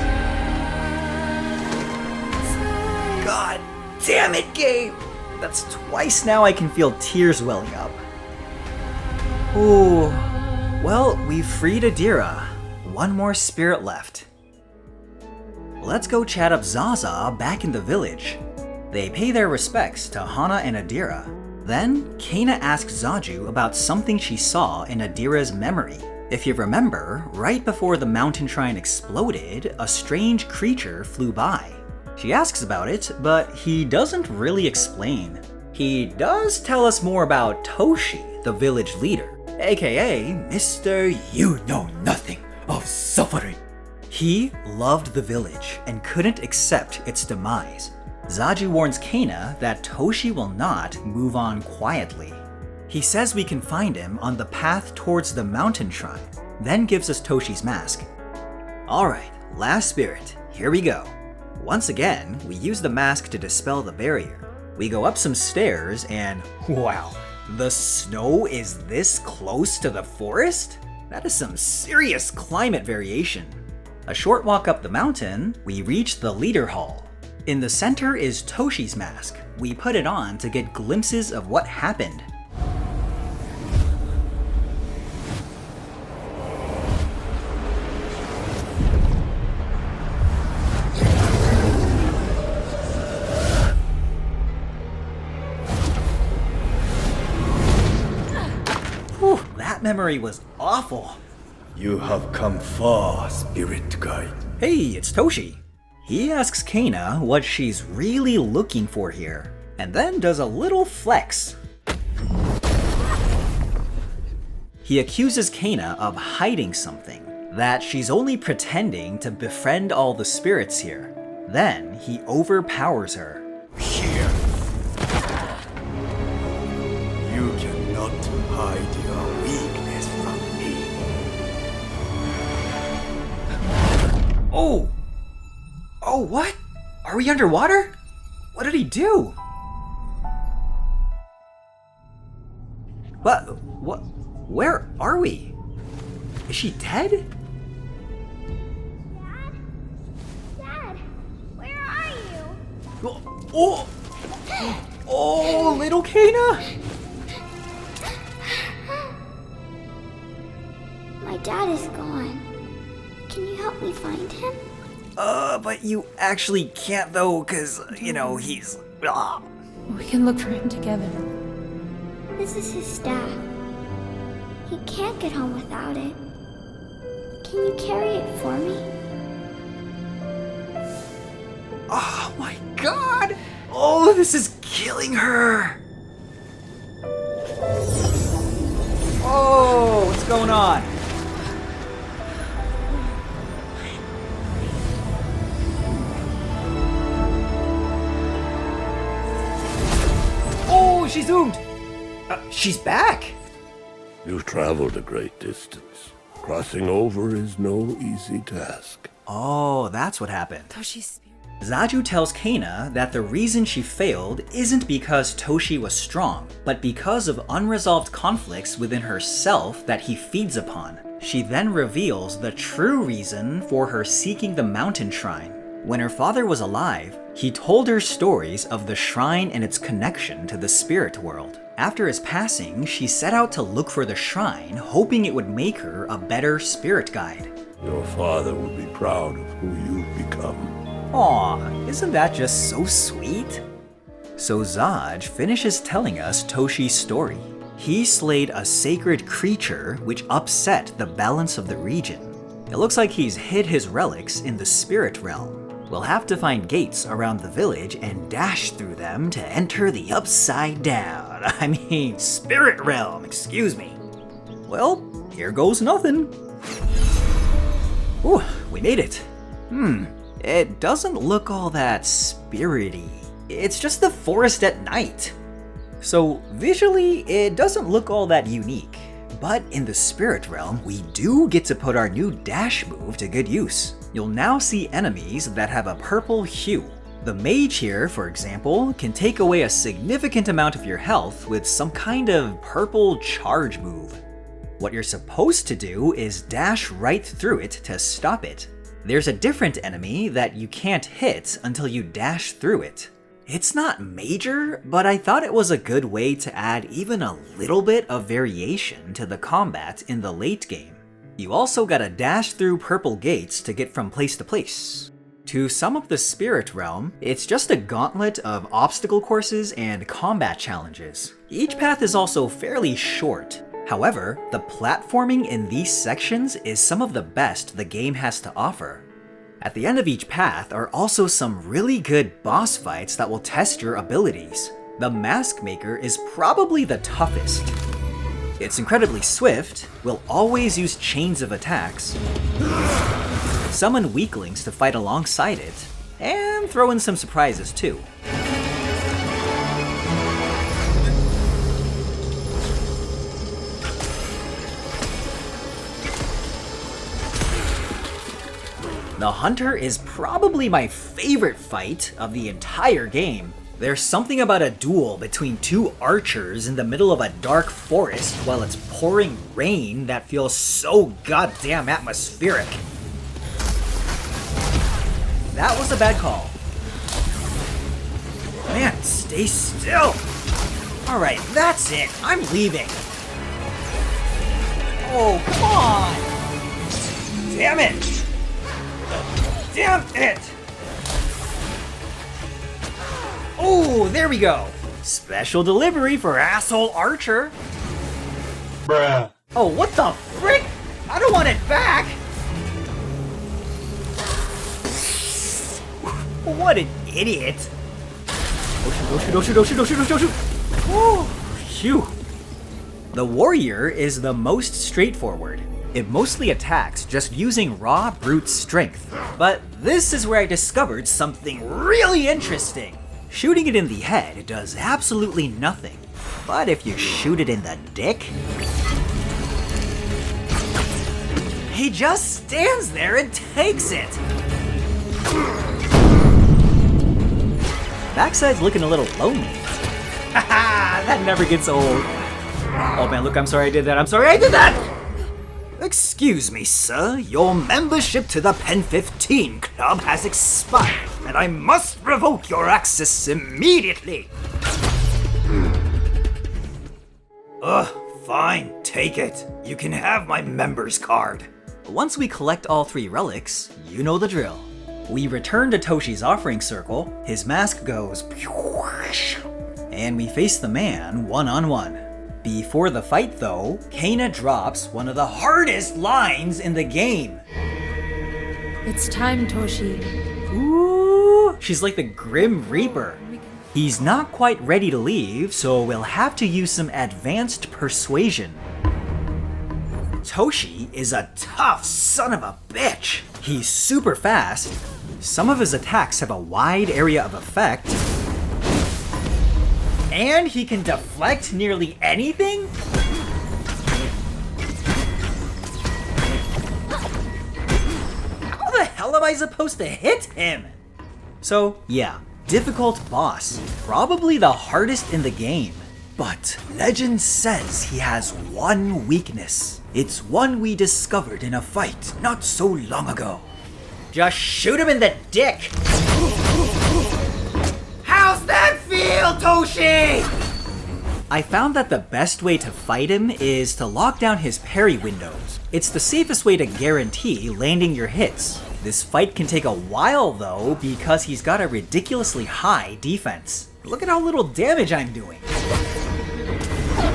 Speaker 1: God damn it, game! That's twice now I can feel tears welling up. Ooh. Well, we've freed Adira. One more spirit left. Let's go chat up Zaza back in the village. They pay their respects to Hana and Adira. Then, Kana asks Zaju about something she saw in Adira's memory. If you remember, right before the mountain shrine exploded, a strange creature flew by. She asks about it, but he doesn't really explain. He does tell us more about Toshi, the village leader, aka Mr. You Know Nothing of Suffering. He loved the village and couldn't accept its demise. Zaju warns Kana that Toshi will not move on quietly. He says we can find him on the path towards the mountain shrine, then gives us Toshi's mask. Alright, last spirit, here we go. Once again, we use the mask to dispel the barrier. We go up some stairs and wow, the snow is this close to the forest? That is some serious climate variation. A short walk up the mountain, we reach the leader hall. In the center is Toshi's mask. We put it on to get glimpses of what happened. Whew, that memory was awful.
Speaker 8: You have come far, spirit guide.
Speaker 1: Hey, it's Toshi. He asks Kana what she's really looking for here, and then does a little flex. He accuses Kana of hiding something, that she's only pretending to befriend all the spirits here. Then he overpowers her.
Speaker 8: Here. You cannot hide your weakness from me.
Speaker 1: Oh! Oh, what? Are we underwater? What did he do? What? Where are we? Is she dead?
Speaker 4: Dad, where are you?
Speaker 1: Oh! Oh, little Kana!
Speaker 4: My dad is gone. Can you help me find him?
Speaker 1: But you actually can't though, cause, you know, he's...
Speaker 3: We can look for him together.
Speaker 4: This is his staff. He can't get home without it. Can you carry it for me?
Speaker 1: Oh my god! Oh, this is killing her! Oh, what's going on? Oh, she zoomed! She's back!
Speaker 9: You've traveled a great distance. Crossing over is no easy task.
Speaker 1: Oh, that's what happened.
Speaker 3: Toshi's spirit.
Speaker 1: Zaju tells Kana that the reason she failed isn't because Toshi was strong, but because of unresolved conflicts within herself that he feeds upon. She then reveals the true reason for her seeking the mountain shrine. When her father was alive, he told her stories of the shrine and its connection to the spirit world. After his passing, she set out to look for the shrine, hoping it would make her a better spirit guide.
Speaker 9: Your father would be proud of who you've become.
Speaker 1: Aw, isn't that just so sweet? So Zaj finishes telling us Toshi's story. He slayed a sacred creature which upset the balance of the region. It looks like he's hid his relics in the spirit realm. We'll have to find gates around the village and dash through them to enter the upside down. I mean, spirit realm, excuse me. Well, here goes nothing. Ooh, we made it. It doesn't look all that spirity. It's just the forest at night. So visually, it doesn't look all that unique. But in the spirit realm, we do get to put our new dash move to good use. You'll now see enemies that have a purple hue. The mage here, for example, can take away a significant amount of your health with some kind of purple charge move. What you're supposed to do is dash right through it to stop it. There's a different enemy that you can't hit until you dash through it. It's not major, but I thought it was a good way to add even a little bit of variation to the combat in the late game. You also gotta dash through purple gates to get from place to place. To sum up the spirit realm, it's just a gauntlet of obstacle courses and combat challenges. Each path is also fairly short. However, the platforming in these sections is some of the best the game has to offer. At the end of each path are also some really good boss fights that will test your abilities. The Mask Maker is probably the toughest. It's incredibly swift, will always use chains of attacks, summon weaklings to fight alongside it, and throw in some surprises too. The Hunter is probably my favorite fight of the entire game. There's something about a duel between two archers in the middle of a dark forest while it's pouring rain that feels so goddamn atmospheric. That was a bad call. Man, stay still! Alright, that's it. I'm leaving. Oh, come on! Damn it! Damn it! Oh, there we go! Special delivery for asshole Archer.
Speaker 8: Bruh.
Speaker 1: Oh, what the frick? I don't want it back! What an idiot! Oh shoot, oh shoot, oh shoot, oh shoot, oh shoot, oh shoot, oh shoot! Phew! The Warrior is the most straightforward. It mostly attacks just using raw brute strength. But this is where I discovered something really interesting. Shooting it in the head does absolutely nothing. But if you shoot it in the dick, he just stands there and takes it. Backside's looking a little lonely. Haha, that never gets old. Oh man, look, I'm sorry I did that. I'm sorry I did that! Excuse me, sir. Your membership to the Pen 15 Club has expired, and I must revoke your access immediately. Fine, take it. You can have my member's card. Once we collect all 3 relics, you know the drill. We return to Toshi's offering circle, his mask goes, and we face the man one-on-one. Before the fight though, Kana drops one of the hardest lines in the game.
Speaker 3: It's time, Toshi.
Speaker 1: Ooh, she's like the Grim Reaper. He's not quite ready to leave, so we'll have to use some advanced persuasion. Toshi is a tough son of a bitch. He's super fast. Some of his attacks have a wide area of effect. And he can deflect nearly anything? How the hell am I supposed to hit him? So, yeah, difficult boss. Probably the hardest in the game. But legend says he has one weakness. It's one we discovered in a fight not so long ago. Just shoot him in the dick! How's that feel, Toshi? I found that the best way to fight him is to lock down his parry windows. It's the safest way to guarantee landing your hits. This fight can take a while though because he's got a ridiculously high defense. Look at how little damage I'm doing.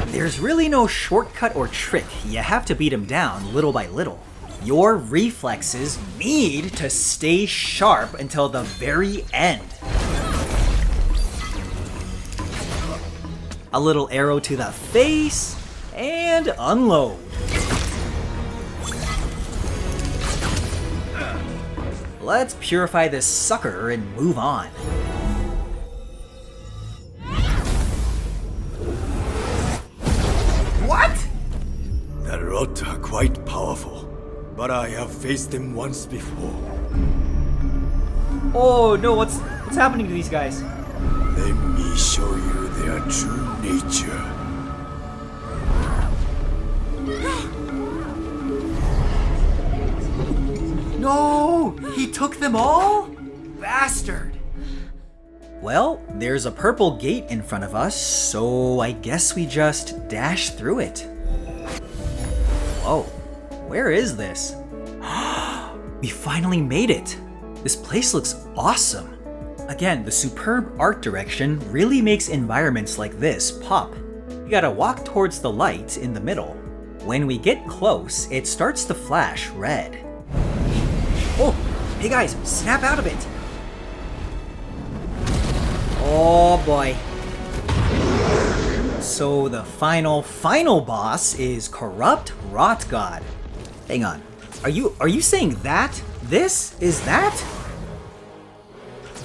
Speaker 1: There's really no shortcut or trick, you have to beat him down little by little. Your reflexes need to stay sharp until the very end. A little arrow to the face, and unload. Let's purify this sucker and move on. What?
Speaker 8: The rot are quite powerful, but I have faced them once before.
Speaker 1: Oh no, what's happening to these guys?
Speaker 8: Let me show you their true nature.
Speaker 1: No! He took them all? Bastard! Well, there's a purple gate in front of us, so I guess we just dash through it. Whoa, where is this? We finally made it! This place looks awesome! Again, the superb art direction really makes environments like this pop. You gotta walk towards the light in the middle. When we get close, it starts to flash red. Oh, hey guys, snap out of it! Oh boy. So the final boss is Corrupt Rot God. Hang on, are you saying that? This is that?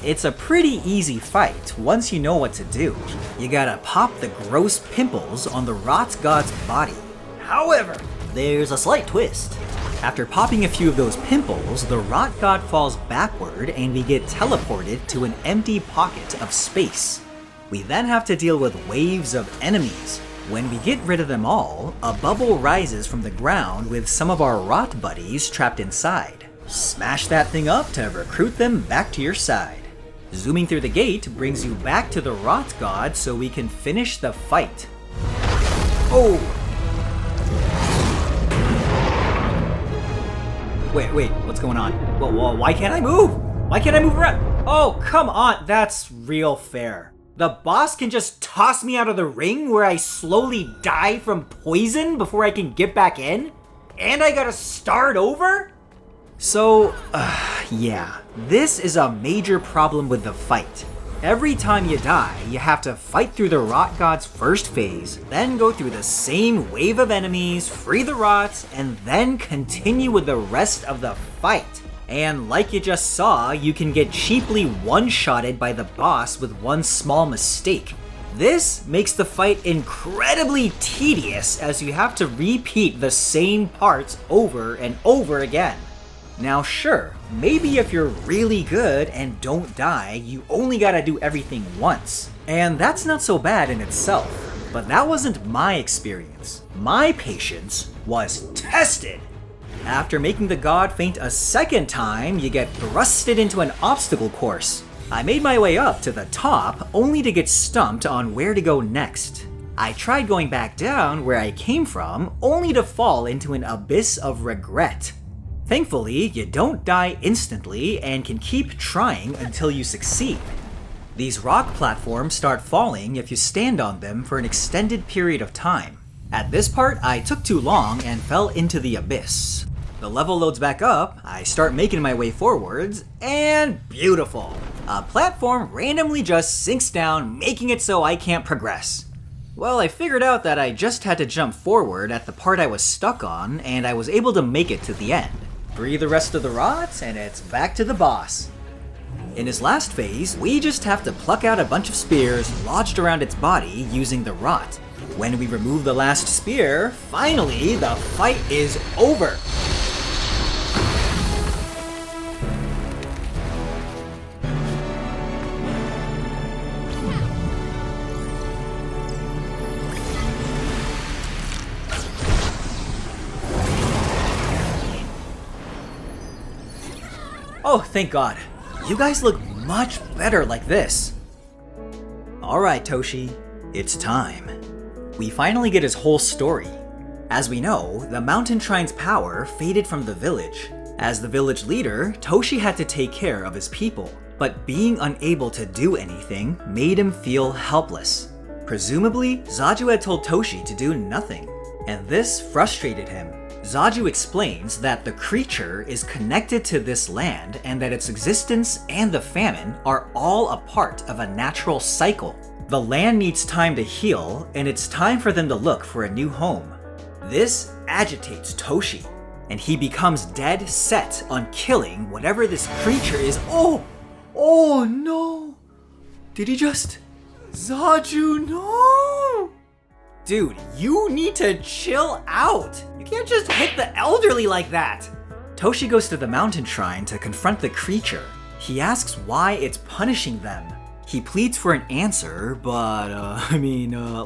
Speaker 1: It's a pretty easy fight once you know what to do. You gotta pop the gross pimples on the Rot God's body. However, there's a slight twist. After popping a few of those pimples, the Rot God falls backward and we get teleported to an empty pocket of space. We then have to deal with waves of enemies. When we get rid of them all, a bubble rises from the ground with some of our Rot buddies trapped inside. Smash that thing up to recruit them back to your side. Zooming through the gate brings you back to the Rot God so we can finish the fight. Oh! Wait, what's going on? Well, why can't I move? Why can't I move around? Oh, come on, that's real fair. The boss can just toss me out of the ring where I slowly die from poison before I can get back in? And I gotta start over? So, yeah, this is a major problem with the fight. Every time you die, you have to fight through the Rot God's first phase, then go through the same wave of enemies, free the Rots, and then continue with the rest of the fight. And like you just saw, you can get cheaply one-shotted by the boss with one small mistake. This makes the fight incredibly tedious as you have to repeat the same parts over and over again. Now sure, maybe if you're really good and don't die, you only gotta do everything once. And that's not so bad in itself, but that wasn't my experience. My patience was tested. After making the god faint a second time, you get thrusted into an obstacle course. I made my way up to the top, only to get stumped on where to go next. I tried going back down where I came from, only to fall into an abyss of regret. Thankfully, you don't die instantly and can keep trying until you succeed. These rock platforms start falling if you stand on them for an extended period of time. At this part, I took too long and fell into the abyss. The level loads back up, I start making my way forwards, and beautiful! A platform randomly just sinks down, making it so I can't progress. Well, I figured out that I just had to jump forward at the part I was stuck on, and I was able to make it to the end. Free the rest of the rots, and it's back to the boss. In his last phase, we just have to pluck out a bunch of spears lodged around its body using the rot. When we remove the last spear, finally, the fight is over! Oh, thank God. You guys look much better like this. Alright, Toshi, it's time. We finally get his whole story. As we know, the mountain shrine's power faded from the village. As the village leader, Toshi had to take care of his people, but being unable to do anything made him feel helpless. Presumably, Zaju had told Toshi to do nothing, and this frustrated him. Zaju explains that the creature is connected to this land and that its existence and the famine are all a part of a natural cycle. The land needs time to heal, and it's time for them to look for a new home. This agitates Toshi, and he becomes dead set on killing whatever this creature is. Oh no! Did he just... Zaju, no! Dude, you need to chill out! You can't just hit the elderly like that! Toshi goes to the mountain shrine to confront the creature. He asks why it's punishing them. He pleads for an answer, but,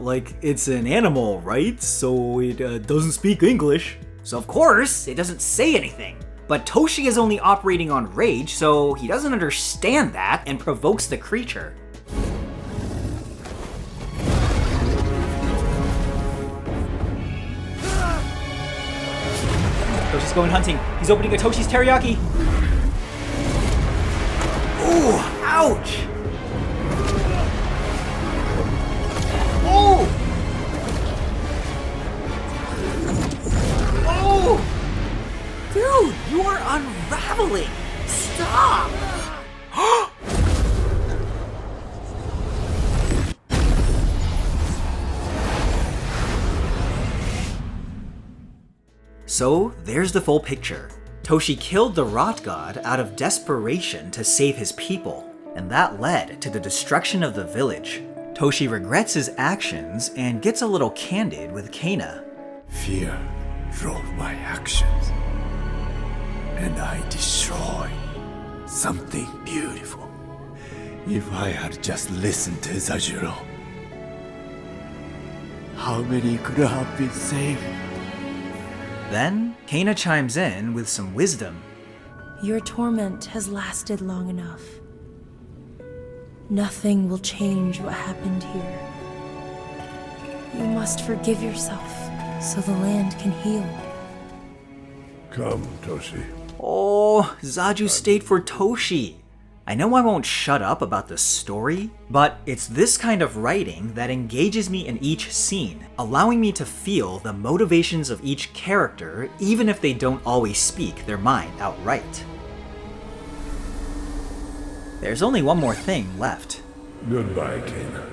Speaker 1: like, it's an animal, right? So it doesn't speak English. So of course, it doesn't say anything. But Toshi is only operating on rage, so he doesn't understand that and provokes the creature. Toshi's going hunting. He's opening a Toshi's teriyaki. Ooh, ouch! Oh! So there's the full picture. Toshi killed the rot god out of desperation to save his people, and that led to the destruction of the village. Toshi regrets his actions and gets a little candid with Kana.
Speaker 8: Fear drove my actions, and I destroyed something beautiful. If I had just listened to Zajiro, how many could have been saved?
Speaker 1: Then, Kana chimes in with some wisdom.
Speaker 3: Your torment has lasted long enough. Nothing will change what happened here. You must forgive yourself so the land can heal.
Speaker 9: Come, Toshi.
Speaker 1: Oh, Zaju stayed for Toshi. I know I won't shut up about the story, but it's this kind of writing that engages me in each scene, allowing me to feel the motivations of each character even if they don't always speak their mind outright. There's only one more thing left.
Speaker 9: Goodbye, Kana.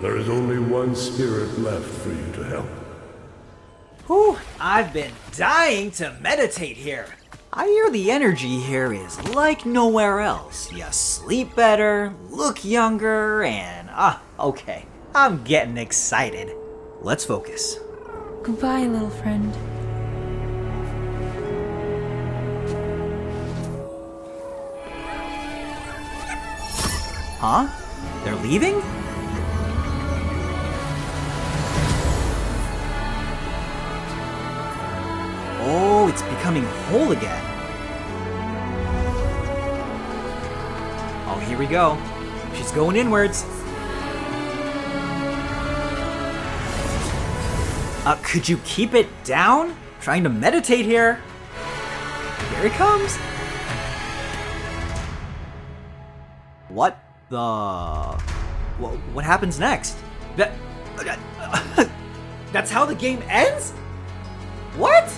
Speaker 9: There is only one spirit left for you to help.
Speaker 1: Whew, I've been dying to meditate here. I hear the energy here is like nowhere else. You sleep better, look younger, and okay. I'm getting excited. Let's focus.
Speaker 3: Goodbye, little friend.
Speaker 1: Huh? They're leaving? Oh, it's becoming whole again. Oh, here we go. She's going inwards. Could you keep it down? Trying to meditate here. Here it comes. What the... What happens next? That's how the game ends? What?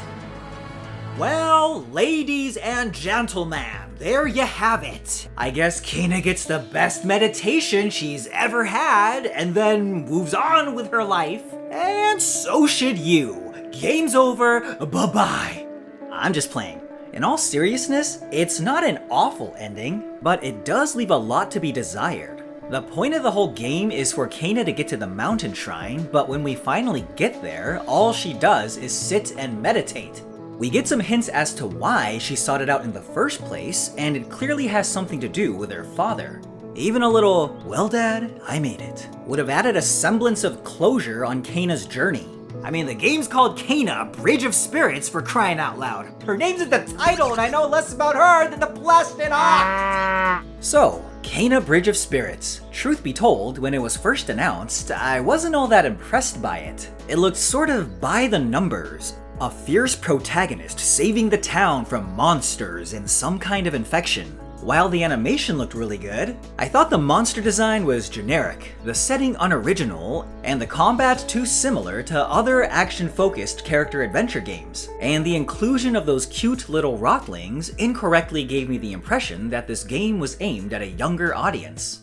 Speaker 1: Well, ladies and gentlemen, there you have it. I guess Kana gets the best meditation she's ever had and then moves on with her life. And so should you. Game's over, bye-bye. I'm just playing. In all seriousness, it's not an awful ending, but it does leave a lot to be desired. The point of the whole game is for Kana to get to the mountain shrine, but when we finally get there, all she does is sit and meditate. We get some hints as to why she sought it out in the first place, and it clearly has something to do with her father. Even a little, well dad, I made it, would have added a semblance of closure on Kana's journey. I mean, the game's called Kana, Bridge of Spirits, for crying out loud. Her name's in the title, and I know less about her than the blasted art! So, Kana Bridge of Spirits. Truth be told, when it was first announced, I wasn't all that impressed by it. It looked sort of by the numbers. A fierce protagonist saving the town from monsters and some kind of infection. While the animation looked really good, I thought the monster design was generic, the setting unoriginal, and the combat too similar to other action-focused character adventure games. And the inclusion of those cute little rotlings incorrectly gave me the impression that this game was aimed at a younger audience.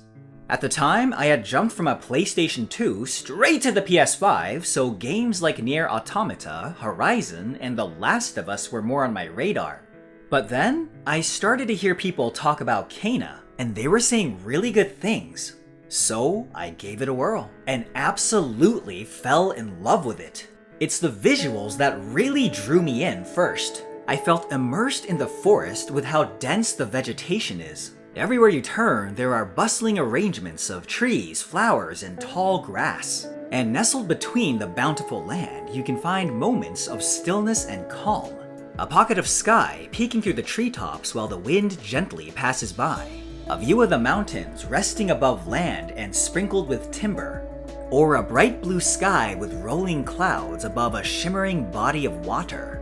Speaker 1: At the time, I had jumped from a PlayStation 2 straight to the PS5, so games like Nier Automata, Horizon, and The Last of Us were more on my radar. But then, I started to hear people talk about Kana, and they were saying really good things. So, I gave it a whirl, and absolutely fell in love with it. It's the visuals that really drew me in first. I felt immersed in the forest with how dense the vegetation is. Everywhere you turn, there are bustling arrangements of trees, flowers, and tall grass. And nestled between the bountiful land, you can find moments of stillness and calm. A pocket of sky peeking through the treetops while the wind gently passes by. A view of the mountains resting above land and sprinkled with timber. Or a bright blue sky with rolling clouds above a shimmering body of water.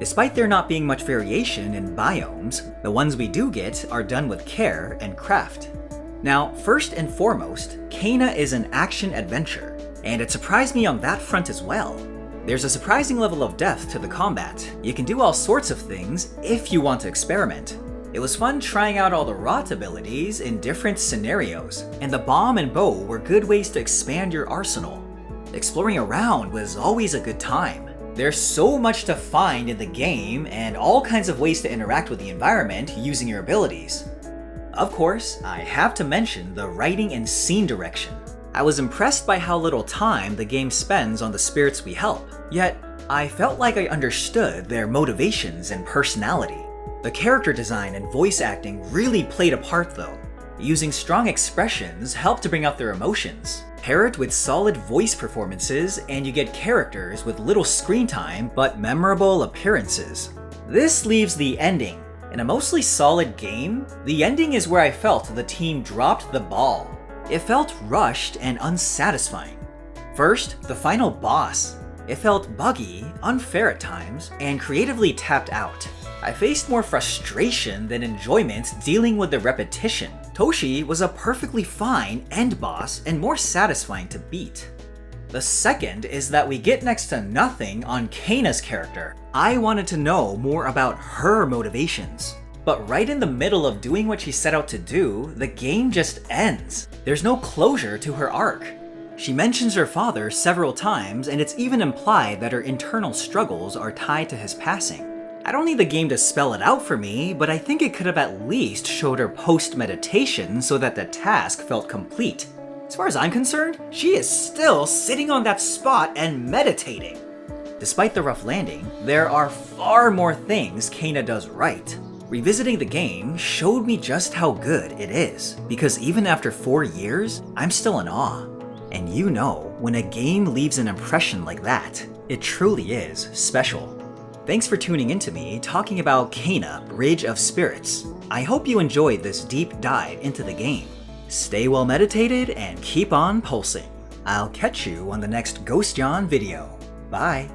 Speaker 1: Despite there not being much variation in biomes, the ones we do get are done with care and craft. Now, first and foremost, Kana is an action-adventure, and it surprised me on that front as well. There's a surprising level of depth to the combat. You can do all sorts of things if you want to experiment. It was fun trying out all the rot abilities in different scenarios, and the bomb and bow were good ways to expand your arsenal. Exploring around was always a good time. There's so much to find in the game and all kinds of ways to interact with the environment using your abilities. Of course, I have to mention the writing and scene direction. I was impressed by how little time the game spends on the spirits we help, yet I felt like I understood their motivations and personality. The character design and voice acting really played a part though. Using strong expressions helped to bring out their emotions. Pair it with solid voice performances and you get characters with little screen time but memorable appearances. This leaves the ending. In a mostly solid game, the ending is where I felt the team dropped the ball. It felt rushed and unsatisfying. First, the final boss. It felt buggy, unfair at times, and creatively tapped out. I faced more frustration than enjoyment dealing with the repetition. Toshi was a perfectly fine end boss and more satisfying to beat. The second is that we get next to nothing on Kaina's character. I wanted to know more about her motivations. But right in the middle of doing what she set out to do, the game just ends. There's no closure to her arc. She mentions her father several times, and it's even implied that her internal struggles are tied to his passing. I don't need the game to spell it out for me, but I think it could have at least showed her post-meditation so that the task felt complete. As far as I'm concerned, she is still sitting on that spot and meditating. Despite the rough landing, there are far more things Kaina does right. Revisiting the game showed me just how good it is, because even after 4 years, I'm still in awe. And you know, when a game leaves an impression like that, it truly is special. Thanks for tuning in to me talking about Kaina, Bridge of Spirits. I hope you enjoyed this deep dive into the game. Stay well meditated and keep on pulsing. I'll catch you on the next Ghost Yawn video. Bye!